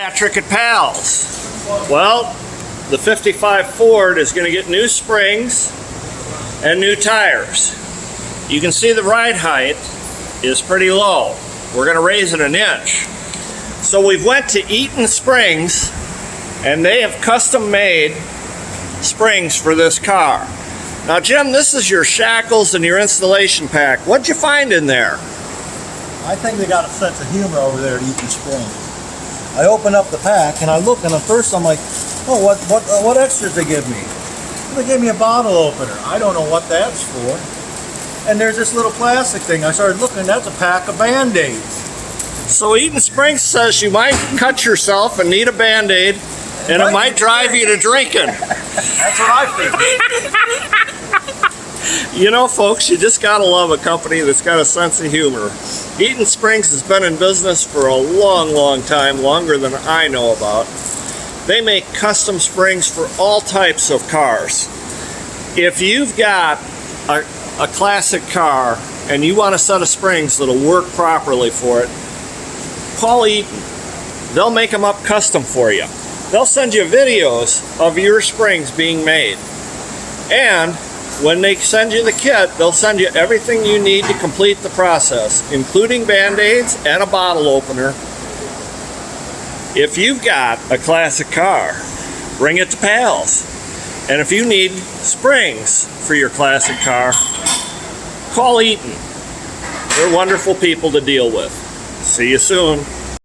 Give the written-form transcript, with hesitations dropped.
Patrick at Pals. Well, the 55 Ford is going to get new springs and new tires. You can see the ride height is pretty low. We're going to raise it an inch. So we've went to Eaton Springs and they have custom made springs for this car. Now Jim, this is your shackles and your installation pack. What'd you find in there? I think they got a sense of humor over there at Eaton Springs. I open up the pack and I look, and at first I'm like, oh, what extras they give me? They gave me a bottle opener. I don't know what that's for. And there's this little plastic thing. I started looking, that's a pack of Band-Aids. So Eaton Springs says you might cut yourself and need a Band-Aid, and it might drive you to drinking. That's what I think. You know, folks, you just gotta love a company that's got a sense of humor. Eaton Springs has been in business for a long, long time, longer than I know about. They make custom springs for all types of cars. If you've got a classic car and you want a set of springs that'll work properly for it, call Eaton. They'll make them up custom for you. They'll send you videos of your springs being made. And when they send you the kit, they'll send you everything you need to complete the process, including Band-Aids and a bottle opener. If you've got a classic car, bring it to Pals. And if you need springs for your classic car, call Eaton. They're wonderful people to deal with. See you soon.